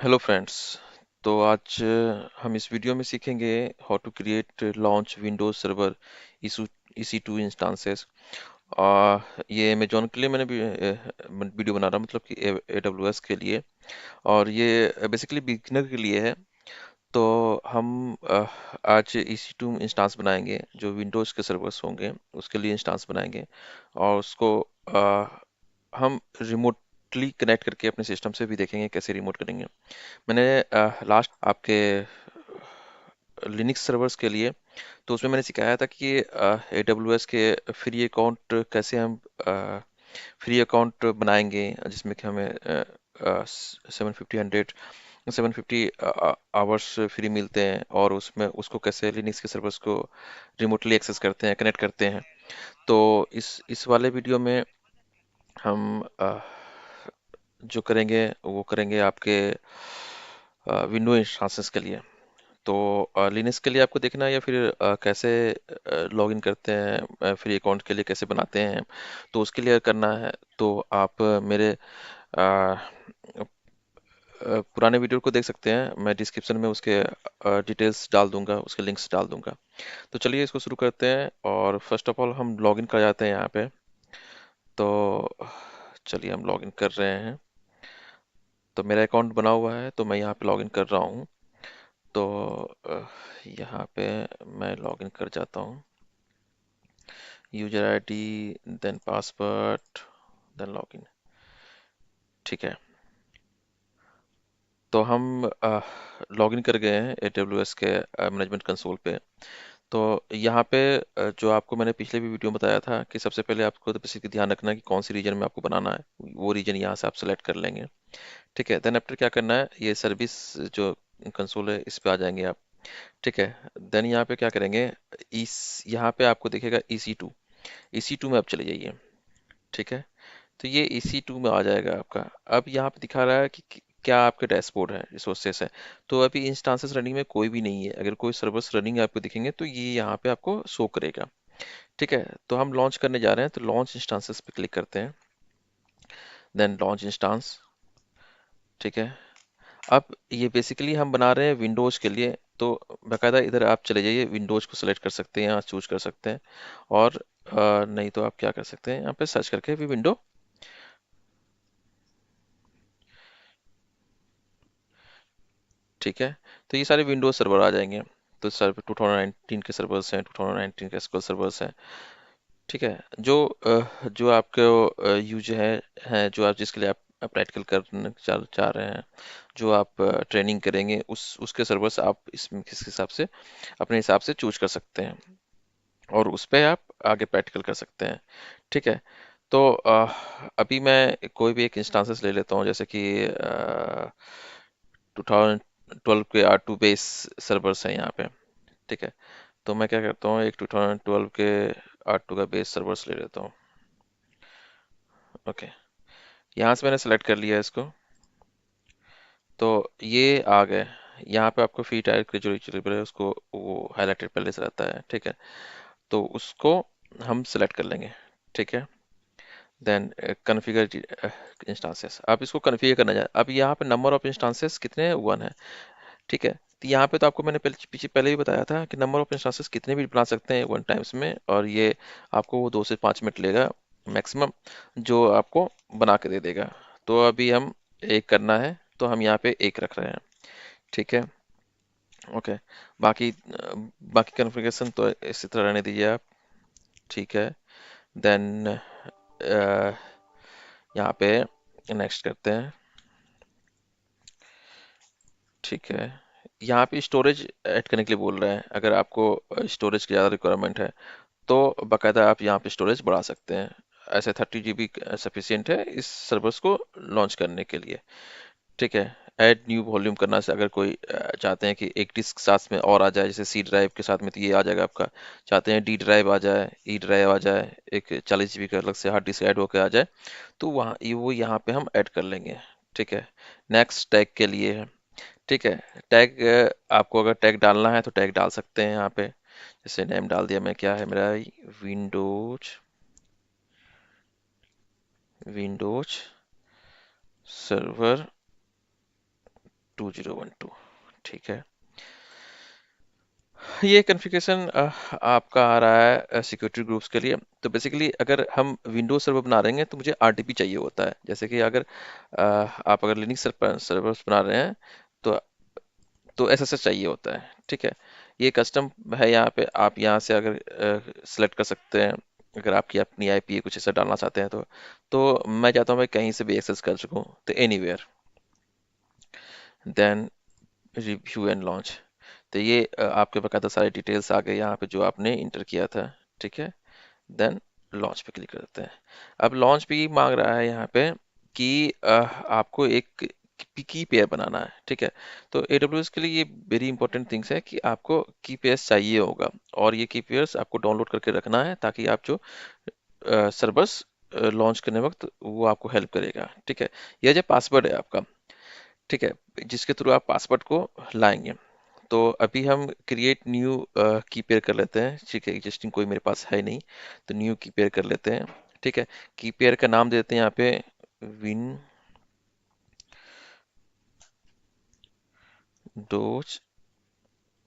Hello friends. तो आज हम इस वीडियो में सीखेंगे how to create launch Windows server EC2 instances. ये अमेजोन के लिए मैंने भी वीडियो बना रहा हूँ, मतलब कि AWS के लिए। और ये बेसिकली बिगिनर के लिए है। तो हम आज EC2 इंस्टांस बनाएंगे, जो विंडोज़ के सर्वर्स होंगे उसके लिए इंस्टांस बनाएंगे। और उसको हम रिमोटली कनेक्ट करके अपने सिस्टम से भी देखेंगे कैसे रिमोट करेंगे। मैंने लास्ट आपके लिनक्स सर्वर्स के लिए, तो उसमें मैंने सिखाया था कि AWS के फ्री अकाउंट कैसे हम फ्री अकाउंट बनाएंगे, जिसमें कि हमें 750 आवर्स फ्री मिलते हैं, और उसमें उसको कैसे लिनक्स के सर्वर्स को रिमोटली एक्सेस करते हैं, कनेक्ट करते हैं। तो इस वाले वीडियो में हम जो करेंगे वो करेंगे आपके विंडो इंस्टांसेस के लिए। तो लिनक्स के लिए आपको देखना है, या फिर कैसे लॉगिन करते हैं, फ्री अकाउंट के लिए कैसे बनाते हैं, तो उसके लिए करना है। तो आप मेरे पुराने वीडियो को देख सकते हैं। मैं डिस्क्रिप्शन में उसके डिटेल्स डाल दूंगा, उसके लिंक्स डाल दूंगा। तो चलिए इसको शुरू करते हैं, और फर्स्ट ऑफ ऑल हम लॉगिन कर जाते हैं यहाँ पे। तो चलिए हम लॉगिन कर रहे हैं। तो मेरा अकाउंट बना हुआ है, तो मैं यहाँ पे लॉगिन कर रहा हूँ। तो यहाँ पे मैं लॉगिन कर जाता हूँ। User ID, then password, then login. ठीक है। तो हम लॉगिन कर गए हैं AWS के मैनेजमेंट कंसोल पे। तो यहाँ पे जो आपको मैंने पिछले भी वीडियो में बताया था कि सबसे पहले आपको तो बेसिकली ध्यान रखना है कि कौन सी रीजन में आपको बनाना है, वो रीजन यहाँ से आप सेलेक्ट कर लेंगे। ठीक है। देन आफ्टर क्या करना है, ये सर्विस जो कंसोल है इस पे आ जाएंगे आप। ठीक है। देन यहाँ पे क्या करेंगे, इस यहाँ पे आपको दिखेगा EC2 में आप चले जाइए। ठीक है। तो ये EC2 में आ जाएगा आपका। अब यहाँ पे दिखा रहा है कि क्या आपके डैशबोर्ड है, रिसोर्सेस है। तो अभी इंस्टांसेस रनिंग में कोई भी नहीं है। अगर कोई सर्वर्स रनिंग आपको दिखेंगे तो ये यहाँ पे आपको शो करेगा। ठीक है। तो हम लॉन्च करने जा रहे हैं, तो लॉन्च इंस्टांसेस पे क्लिक करते हैं। Then launch instance. ठीक है। अब ये बेसिकली हम बना रहे हैं विंडोज के लिए। तो बाकायदा इधर आप चले जाइए, विंडोज को सिलेक्ट कर सकते हैं, यहाँ चूज कर सकते हैं। और नहीं तो आप क्या कर सकते हैं, यहाँ पे सर्च करके भी विंडो। ठीक है। तो ये सारे विंडोज सर्वर आ जाएंगे। तो सर 2019 के सर्वर्स हैं, 2019 के एसक्यूएल सर्वर्स हैं। ठीक है। जो आपके यूज है जो आप जिसके लिए आप प्रैक्टिकल करना चाह रहे हैं, जो आप ट्रेनिंग करेंगे, उसके सर्वर्स आप इसमें किस हिसाब से अपने हिसाब से चूज कर सकते हैं, और उस पे आप आगे प्रैक्टिकल कर सकते हैं। ठीक है। तो अभी मैं कोई भी एक इंस्टांसेस ले लेता हूँ, जैसे कि 2012 के R2 बेस सर्वर्स हैं यहाँ पे। ठीक है। तो मैं क्या करता हूँ, एक 2012 के R2 का बेस सर्वर्स ले लेता हूँ। ओके। यहाँ से मैंने सेलेक्ट कर लिया इसको। तो ये आ गए। यहाँ पे आपको फ्री टायर के जो रिचेबल है उसको वो हाईलाइटेड पहले से रहता है। ठीक है। तो उसको हम सेलेक्ट कर लेंगे। ठीक है। देन कन्फिगर इंस्टांसेस, आप इसको कन्फिगर करना चाहें। अब यहाँ पे नंबर ऑफ इंस्टांसेस कितने हैं, 1 है। ठीक है। तो यहाँ पे तो आपको मैंने पहले ही बताया था कि नंबर ऑफ इंस्टांसेस कितने भी बना सकते हैं 1 टाइम्स में, और ये आपको वो 2 से 5 मिनट लेगा मैक्सिमम, जो आपको बना के दे देगा। तो अभी हम एक करना है, तो हम यहाँ पे एक रख रहे हैं। ठीक है। ओके। बाकी कॉन्फ़िगरेशन तो इसी तरह रहने दीजिए आप। ठीक है। देन यहाँ पे नेक्स्ट करते हैं। ठीक है। यहाँ पे स्टोरेज ऐड करने के लिए बोल रहे हैं। अगर आपको स्टोरेज की ज़्यादा रिक्वायरमेंट है, तो बाकायदा आप यहाँ पे स्टोरेज बढ़ा सकते हैं। ऐसे 30 GB सफिशियंट है इस सर्वर्स को लॉन्च करने के लिए। ठीक है। ऐड न्यू वॉल्यूम करना से, अगर कोई चाहते हैं कि एक डिस्क साथ में और आ जाए, जैसे C ड्राइव के साथ में, तो ये आ जाएगा आपका। चाहते हैं D ड्राइव आ जाए, E ड्राइव आ जाए, एक 40 GB का अलग से हार्ड डिस्क ऐड होकर आ जाए, तो वो यहाँ पे हम ऐड कर लेंगे। ठीक है। नेक्स्ट टैग के लिए है। ठीक है। टैग, आपको अगर टैग डालना है तो टैग डाल सकते हैं यहाँ पे। जैसे नेम डाल दिया मैं, क्या है मेरा, विंडोज विंडोज सर्वर 2012। ठीक है, ये कॉन्फ़िगरेशन आपका आ रहा है सिक्योरिटी ग्रुप्स के लिए। तो बेसिकली अगर हम विंडोज सर्वर बना रहे हैं तो मुझे आरडीपी चाहिए होता है। जैसे कि अगर आप अगर लिनक्स सर्वर्स बना रहे हैं तो एसएसएच चाहिए होता है। ठीक है, ये कस्टम है। यहाँ पे आप यहाँ से अगर सेलेक्ट कर सकते हैं, अगर आपकी अपनी आईपी कुछ ऐसा डालना चाहते हैं तो मैं चाहता हूँ मैं कहीं से भी एक्सेस कर सकूँ, तो anywhere, then review and launch. तो ये आपके बकायदा सारे डिटेल्स आ गए यहाँ पे जो आपने इंटर किया था। ठीक है, देन लॉन्च पे क्लिक करते हैं। अब लॉन्च पे ये मांग रहा है यहाँ पे कि आपको एक की पेयर बनाना है। ठीक है, तो AWS के लिए ये वेरी इंपॉर्टेंट थिंग्स है कि आपको की पेयर्स चाहिए होगा, और ये की पेयर्स आपको डाउनलोड करके रखना है ताकि आप जो सर्वर्स लॉन्च करने वक्त वो आपको हेल्प करेगा। ठीक है, यह जो पासवर्ड है आपका, ठीक है, जिसके थ्रू आप पासवर्ड को लाएंगे। तो अभी हम क्रिएट न्यू की पेयर कर लेते हैं। ठीक है, एग्जिस्टिंग कोई मेरे पास है नहीं, तो न्यू की पेयर कर लेते हैं। ठीक है, की पेयर का नाम दे देते हैं यहाँ पे विंडोज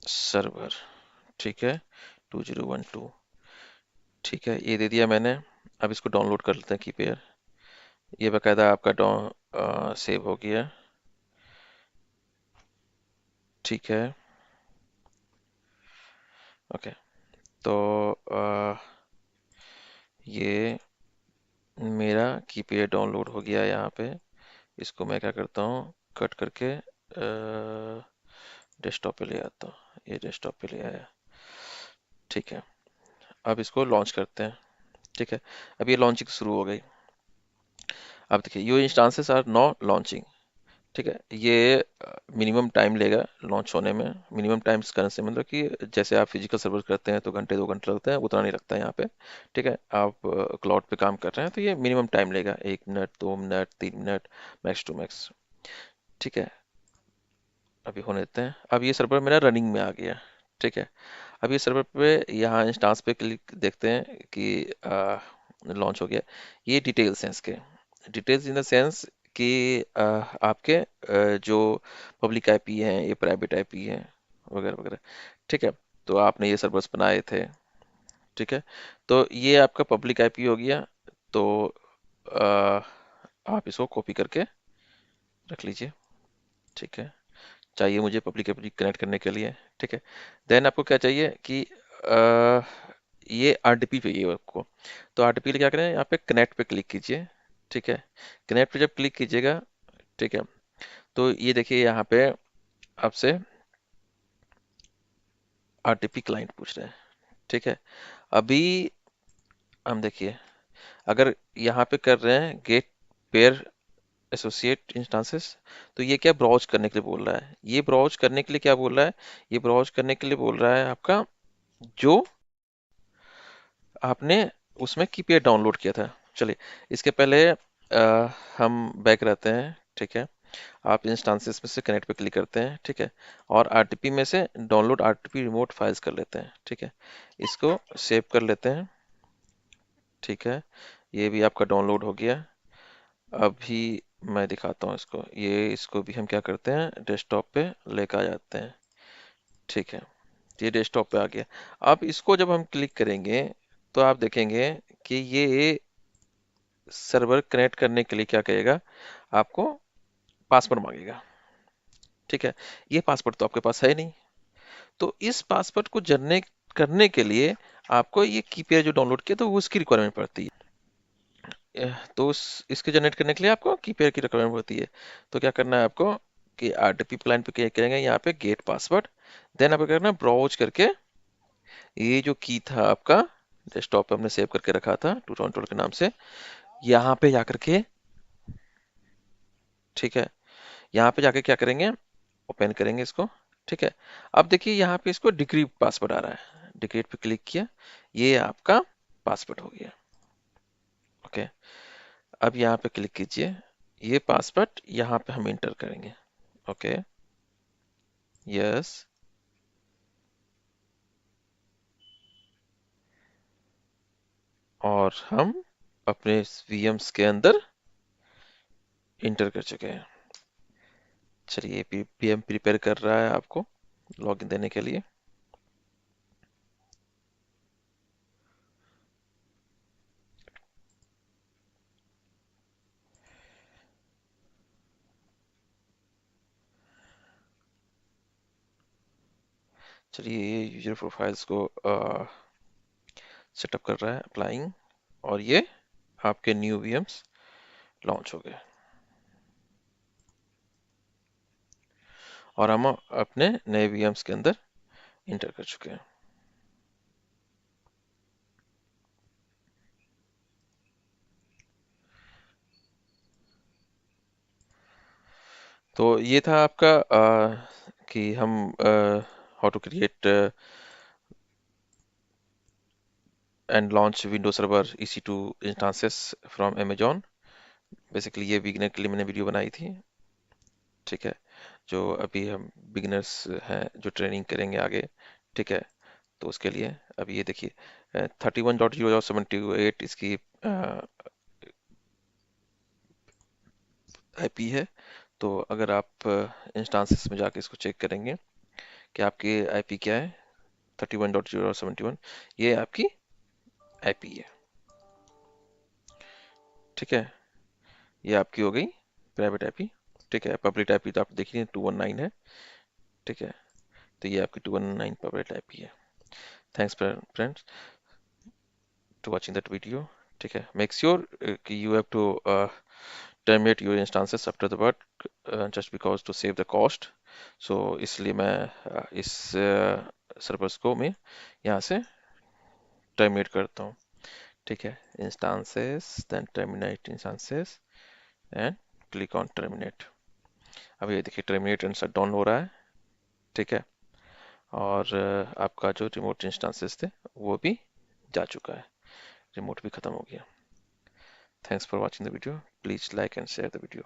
सर्वर। ठीक है, 2012। ठीक है, ये दे दिया मैंने। अब इसको डाउनलोड कर लेते हैं की पेयर। ये बाकायदा आपका डाउन सेव हो गया। ठीक है, ओके। तो ये मेरा की पेयर डाउनलोड हो गया यहाँ पे। इसको मैं क्या करता हूँ, कट करके डेस्कटॉप पे ले आता हूँ। ये डेस्कटॉप पे ले आया। ठीक है, अब इसको लॉन्च करते हैं। ठीक है, अब ये लॉन्चिंग शुरू हो गई। अब देखिए, यो इंस्टांसेस आर नो लॉन्चिंग। ठीक है, ये मिनिमम टाइम लेगा लॉन्च होने में। मिनिमम टाइम करने से मतलब कि जैसे आप फिजिकल सर्वर करते हैं तो घंटे 2 घंटे लगते हैं, उतना नहीं लगता है यहाँ पे। ठीक है, आप क्लाउड पे काम कर रहे हैं तो ये मिनिमम टाइम लेगा, 1 minute, 2 minute, 3 minute, max two max. ठीक है, अभी होने देते हैं। अब ये सर्वर मेरा रनिंग में आ गया। ठीक है, अब ये सर्वर पे यहाँ इंस्टांस पे क्लिक देखते हैं कि लॉन्च हो गया। ये डिटेल्स हैं इसके। डिटेल्स इन द सेंस कि आपके जो पब्लिक आईपी हैं, ये प्राइवेट आईपी हैं, वगैरह वगैरह। ठीक है, तो आपने ये सर्वर्स बनाए थे। ठीक है, तो ये आपका पब्लिक आईपी हो गया। तो अ, आप इसको कॉपी करके रख लीजिए। ठीक है, चाहिए मुझे पब्लिक एप्ली कनेक्ट करने के लिए। ठीक है, देन आपको क्या चाहिए कि ये आरडीपी चाहिए आपको। तो आरडीपी के लिए क्या करें, यहाँ पे कनेक्ट पे क्लिक कीजिए। ठीक है, कनेक्ट पे जब क्लिक कीजिएगा, ठीक है, तो ये देखिए यहाँ पे आपसे आरडीपी क्लाइंट पूछ रहे हैं। ठीक है, अभी हम देखिए, अगर यहाँ पे कर रहे हैं गेट पेयर एसोसिएट इंस्टांसेस, तो ये क्या ब्राउज करने के लिए बोल रहा है। ये ब्राउज करने के लिए क्या बोल रहा है, ये ब्राउज करने के लिए बोल रहा है आपका जो आपने उसमें कीपैड डाउनलोड किया था। चलिए, इसके पहले हम बैक रहते हैं। ठीक है, आप इंस्टांसेस में से कनेक्ट पे क्लिक करते हैं। ठीक है, और आरटीपी में से डाउनलोड आरटीपी रिमोट फाइल्स कर लेते हैं। ठीक है, इसको सेव कर लेते हैं। ठीक है, ये भी आपका डाउनलोड हो गया। अभी मैं दिखाता हूँ इसको। ये इसको भी हम क्या करते हैं, डेस्कटॉप पे लेकर आ जाते हैं। ठीक है, ये डेस्कटॉप पे आ गया। अब इसको जब हम क्लिक करेंगे तो आप देखेंगे कि ये सर्वर कनेक्ट करने के लिए क्या कहेगा, आपको पासवर्ड मांगेगा। ठीक है, ये पासवर्ड तो आपके पास है नहीं। तो इस पासवर्ड को जनरेट करने के लिए आपको ये कीपेयर जो डाउनलोड किया तो वो उसकी रिक्वायरमेंट पड़ती है। तो इसके जनरेट करने के लिए आपको कीपेयर की रिक्वायरमेंट होती है। तो क्या करना है आपको कि आरटीपी प्लान पे क्या करेंगे, यहाँ पे गेट पासवर्ड, देन आपको करना है ब्राउज करके ये जो की था आपका डेस्कटॉप पे हमने सेव करके रखा था 2012 के नाम से, यहाँ पे जाकर के, ठीक है, यहाँ पे जाके क्या करेंगे, ओपन करेंगे इसको। ठीक है, अब देखिए यहाँ पे इसको डिक्रीप पासवर्ड आ रहा है। डिक्रीप पे क्लिक किया, ये आपका पासवर्ड हो गया। ओके, अब यहाँ पे क्लिक कीजिए, ये पासवर्ड यहाँ पे हम इंटर करेंगे। ओके, यस, और हम अपने VMs के अंदर इंटर कर चुके हैं। चलिए पीपीएम प्रिपेयर कर रहा है आपको लॉगिन देने के लिए। चलिए ये यूजर प्रोफाइल्स को सेटअप कर रहा है, अप्लाइंग, और ये आपके न्यू वीएम्स लॉन्च हो गए और हम अपने नए वीएम्स के अंदर इंटर कर चुके हैं। तो ये था आपका कि हम how to create and launch Windows server EC2 instances from Amazon। Basically ये बिगिनर के लिए मैंने वीडियो बनाई थी, ठीक है, जो अभी हम बिगिनर्स हैं जो ट्रेनिंग करेंगे आगे, ठीक है। तो उसके लिए अभी ये देखिए 31.0.78 इसकी आईपी है। तो अगर आप इंस्टांसेस में जाके इसको चेक करेंगे कि आपकी आईपी क्या है, 31.0.71, ये आपकी आईपी है, ठीक है। ये आपकी हो गई प्राइवेट आईपी, ठीक है। पब्लिक आईपी तो आप देखिए 219 है, ठीक है। तो ये आपकी 219 पब्लिक आईपी है। Thanks friends to watching that video, ठीक है। मेक श्योर कि you have to terminate your instances after the work just because to save the cost। so इसलिए मैं इस सर्वर्स को मैं यहाँ से टर्मिनेट करता हूँ, ठीक है। Instances then terminate instances and click on terminate. अब ये देखिए टर्मिनेट एंड शट डाउन हो रहा है, ठीक है। और आपका जो रिमोट इंस्टांसेस थे वो भी जा चुका है, रिमोट भी खत्म हो गया। Thanks for watching the video, please like and share the video.